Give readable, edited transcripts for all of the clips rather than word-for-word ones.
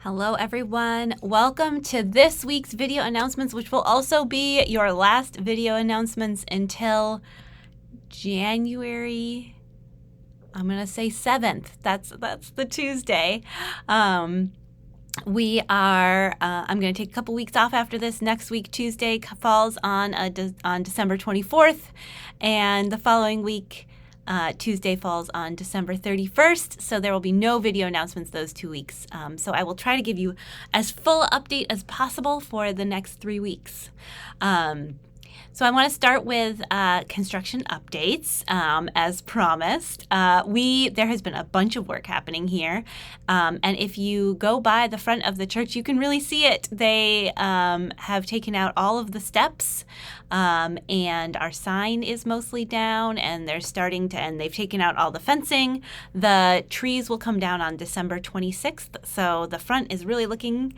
Hello everyone, welcome to this week's video announcements, which will also be your last video announcements until January, I'm gonna say 7th. That's the Tuesday. I'm gonna take a couple weeks off after this. Next week, Tuesday, falls on December 24th, and the following week, Tuesday falls on December 31st, so there will be no video announcements those 2 weeks. So I will try to give you as full update as possible for the next 3 weeks. So I want to start with construction updates, as promised. There has been a bunch of work happening here, and if you go by the front of the church, you can really see it. They have taken out all of the steps, and our sign is mostly down, and they've taken out all the fencing. The trees will come down on December 26th, so the front is really looking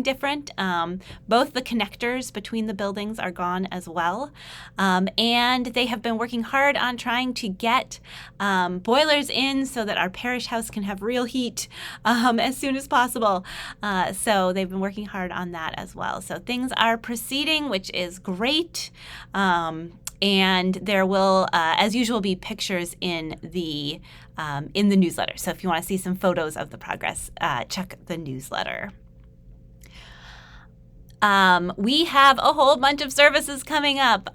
different. Both the connectors between the buildings are gone as well. And they have been working hard on trying to get boilers in so that our parish house can have real heat as soon as possible. So they've been working hard on that as well. So things are proceeding, which is great. And there will, as usual, be pictures in the newsletter. So if you want to see some photos of the progress, check the newsletter. We have a whole bunch of services coming up.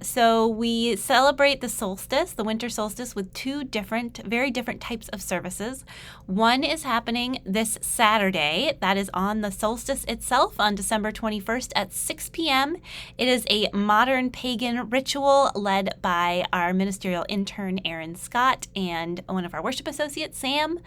So we celebrate the solstice, the winter solstice, with two very different types of services. One is happening this Saturday. That is on the solstice itself on December 21st at 6 p.m. It is a modern pagan ritual led by our ministerial intern, Aaron Scott, and one of our worship associates, Sam.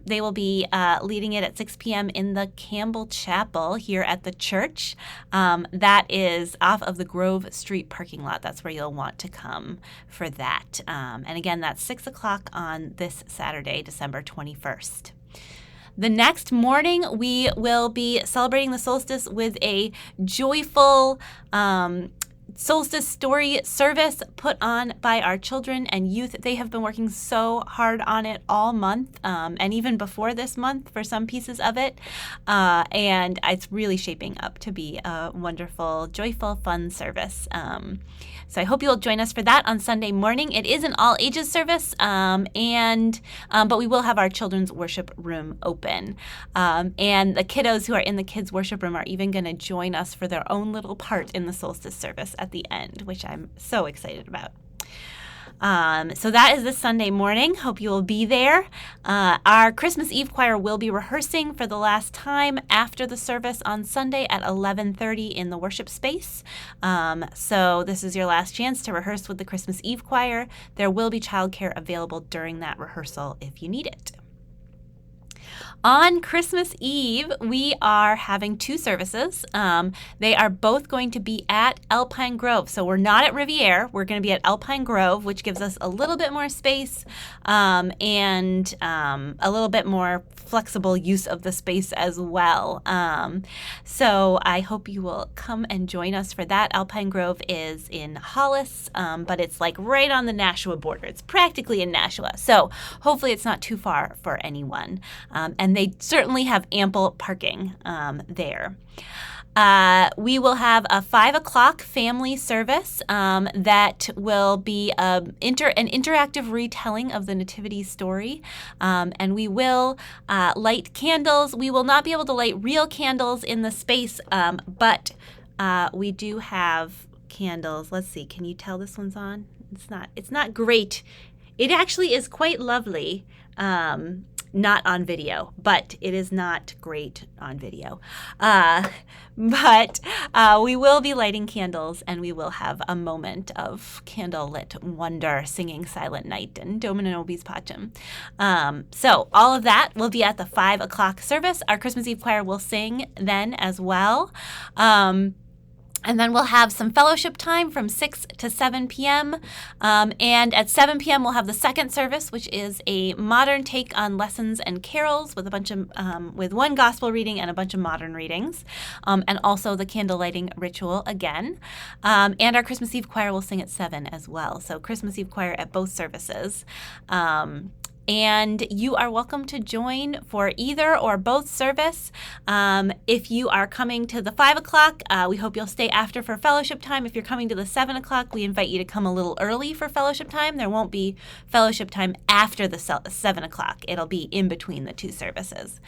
They will be leading it at 6 p.m. in the Campbell Chapel here at the church. That is off of the Grove Street parking lot. That's where you'll want to come for that. And again, that's 6 o'clock on this Saturday, December 21st. The next morning, we will be celebrating the solstice with a joyful solstice story service put on by our children and youth. They have been working so hard on it all month, and even before this month for some pieces of it. And it's really shaping up to be a wonderful, joyful, fun service. So I hope you'll join us for that on Sunday morning. It is an all ages service, but we will have our children's worship room open. And the kiddos who are in the kids' worship room are even going to join us for their own little part in the solstice service at the end, which I'm so excited about. So that is this Sunday morning. Hope you will be there. Our Christmas Eve choir will be rehearsing for the last time after the service on Sunday at 11:30 in the worship space. So this is your last chance to rehearse with the Christmas Eve choir. There will be childcare available during that rehearsal if you need it. On Christmas Eve, we are having two services. They are both going to be at Alpine Grove. So we're not at Riviera. We're going to be at Alpine Grove, which gives us a little bit more space and a little bit more flexible use of the space as well. So I hope you will come and join us for that. Alpine Grove is in Hollis, but it's like right on the Nashua border. It's practically in Nashua. So hopefully it's not too far for anyone. And they certainly have ample parking there. We will have a 5 o'clock family service that will be an interactive retelling of the Nativity story. And we will light candles. We will not be able to light real candles in the space, but we do have candles. Let's see. Can you tell this one's on? It's not great. It actually is quite lovely. Not on video, but it is not great on video. But we will be lighting candles, and we will have a moment of candlelit wonder, singing Silent Night and Domine Nobis Pacem. So all of that will be at the 5 o'clock service. Our Christmas Eve choir will sing then as well. And then we'll have some fellowship time from 6 to 7 p.m. And at 7 p.m. we'll have the second service, which is a modern take on lessons and carols with with one gospel reading and a bunch of modern readings, and also the candle lighting ritual again. And our Christmas Eve choir will sing at 7 as well. So Christmas Eve choir at both services. and you are welcome to join for either or both service. If you are coming to the 5 o'clock, we hope you'll stay after for fellowship time. If you're coming to the 7 o'clock, we invite you to come a little early for fellowship time. There won't be fellowship time after the 7 o'clock. It'll be in between the two services.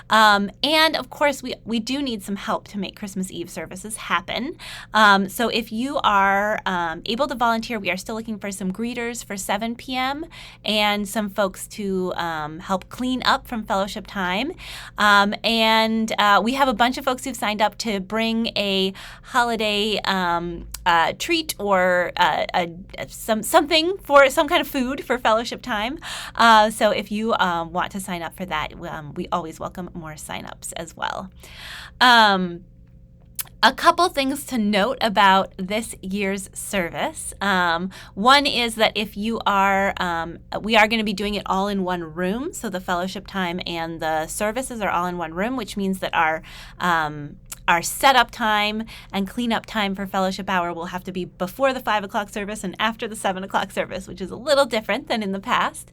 And of course, we do need some help to make Christmas Eve services happen. So if you are able to volunteer, we are still looking for some greeters for 7 p.m. and some folks to help clean up from fellowship time. And we have a bunch of folks who've signed up to bring a holiday treat or something for some kind of food for fellowship time. So if you want to sign up for that, we always welcome more signups as well. A couple things to note about this year's service. One is that if you are, we are going to be doing it all in one room. So the fellowship time and the services are all in one room, which means that our setup time and cleanup time for fellowship hour will have to be before the 5 o'clock service and after the 7 o'clock service, which is a little different than in the past.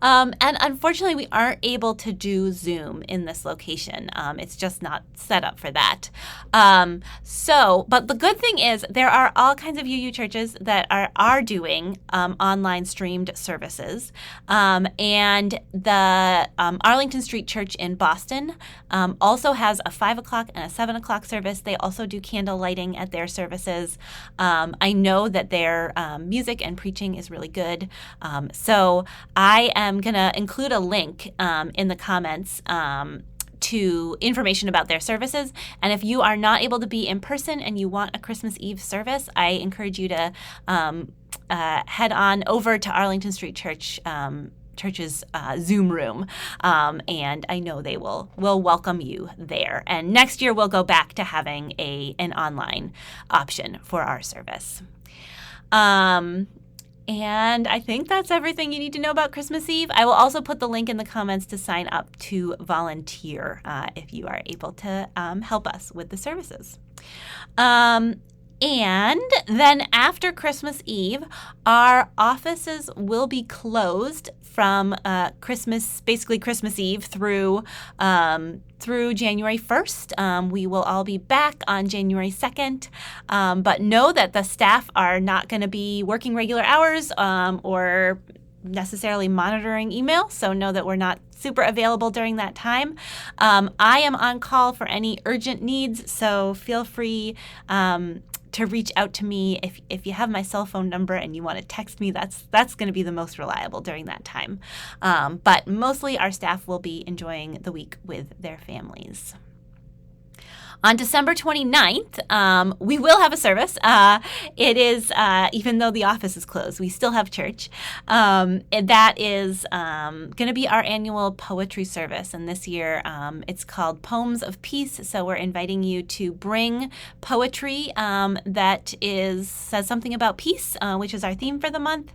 And unfortunately, we aren't able to do Zoom in this location. It's just not set up for that. But the good thing is there are all kinds of UU churches that are doing online streamed services. And the Arlington Street Church in Boston also has a 5 o'clock and a 7 o'clock service. They also do candle lighting at their services. I know that their music and preaching is really good. So I am going to include a link in the comments to information about their services. And if you are not able to be in person and you want a Christmas Eve service, I encourage you to head on over to Arlington Street Church's Zoom room, and I know they will welcome you there. And next year we'll go back to having an online option for our service. And I think that's everything you need to know about Christmas Eve. I will also put the link in the comments to sign up to volunteer if you are able to help us with the services. And then after Christmas Eve, our offices will be closed from Christmas Eve through January 1st. We will all be back on January 2nd, but know that the staff are not going to be working regular hours or necessarily monitoring email, so know that we're not super available during that time. I am on call for any urgent needs, so feel free to reach out to me if you have my cell phone number and you want to text me. That's going to be the most reliable during that time. But mostly our staff will be enjoying the week with their families. On December 29th, we will have a service. It is, even though the office is closed, we still have church. That is going to be our annual poetry service. And this year, it's called Poems of Peace. So we're inviting you to bring poetry that says something about peace, which is our theme for the month.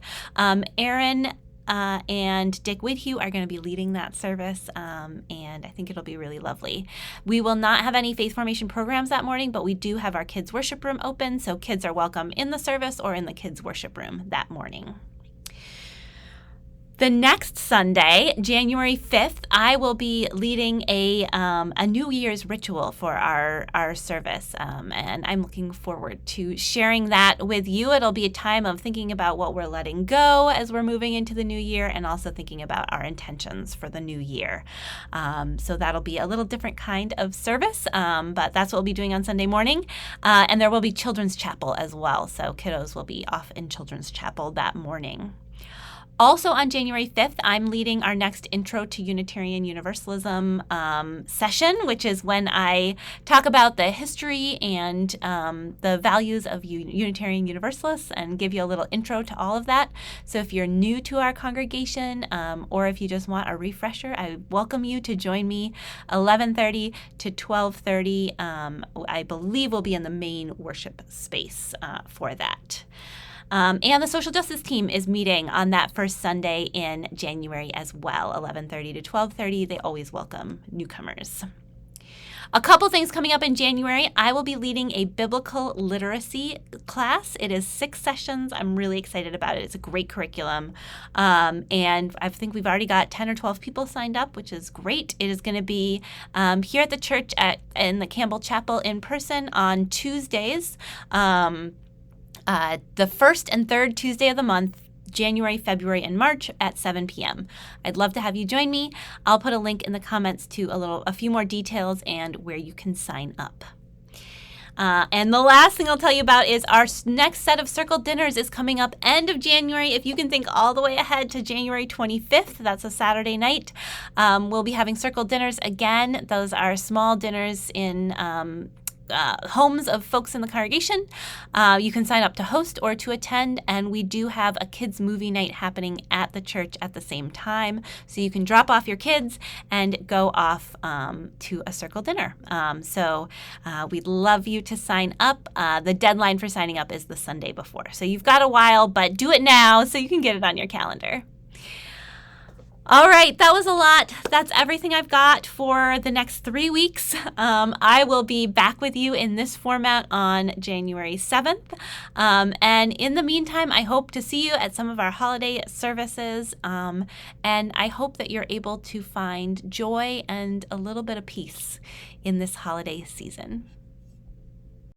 Aaron and Dick Whithue are going to be leading that service, and I think it'll be really lovely. We will not have any faith formation programs that morning, but we do have our kids' worship room open, so kids are welcome in the service or in the kids' worship room that morning. The next Sunday, January 5th, I will be leading a New Year's ritual for our service, and I'm looking forward to sharing that with you. It'll be a time of thinking about what we're letting go as we're moving into the new year, and also thinking about our intentions for the new year. So that'll be a little different kind of service, but that's what we'll be doing on Sunday morning. And there will be children's chapel as well, so kiddos will be off in children's chapel that morning. Also on January 5th, I'm leading our next Intro to Unitarian Universalism session, which is when I talk about the history and the values of Unitarian Universalists and give you a little intro to all of that. So if you're new to our congregation or if you just want a refresher, I welcome you to join me 11:30 to 12:30. I believe we'll be in the main worship space for that. And the social justice team is meeting on that first Sunday in January as well, 11:30 to 12:30. They always welcome newcomers. A couple things coming up in January. I will be leading a biblical literacy class. It is 6 sessions. I'm really excited about it. It's a great curriculum. And I think we've already got 10 or 12 people signed up, which is great. It is going to be here at the church in the Campbell Chapel in person on Tuesdays, the first and third Tuesday of the month, January, February, and March at 7 p.m. I'd love to have you join me. I'll put a link in the comments to a few more details and where you can sign up. And the last thing I'll tell you about is our next set of circle dinners is coming up end of January. If you can think all the way ahead to January 25th, that's a Saturday night, we'll be having circle dinners again. Those are small dinners in homes of folks in the congregation. You can sign up to host or to attend, and we do have a kids movie night happening at the church at the same time, so you can drop off your kids and go off to a circle dinner. So we'd love you to sign up. The deadline for signing up is the Sunday before, so you've got a while, but do it now so you can get it on your calendar. All right, that was a lot. That's everything I've got for the next 3 weeks. I will be back with you in this format on January 7th. And in the meantime, I hope to see you at some of our holiday services. And I hope that you're able to find joy and a little bit of peace in this holiday season.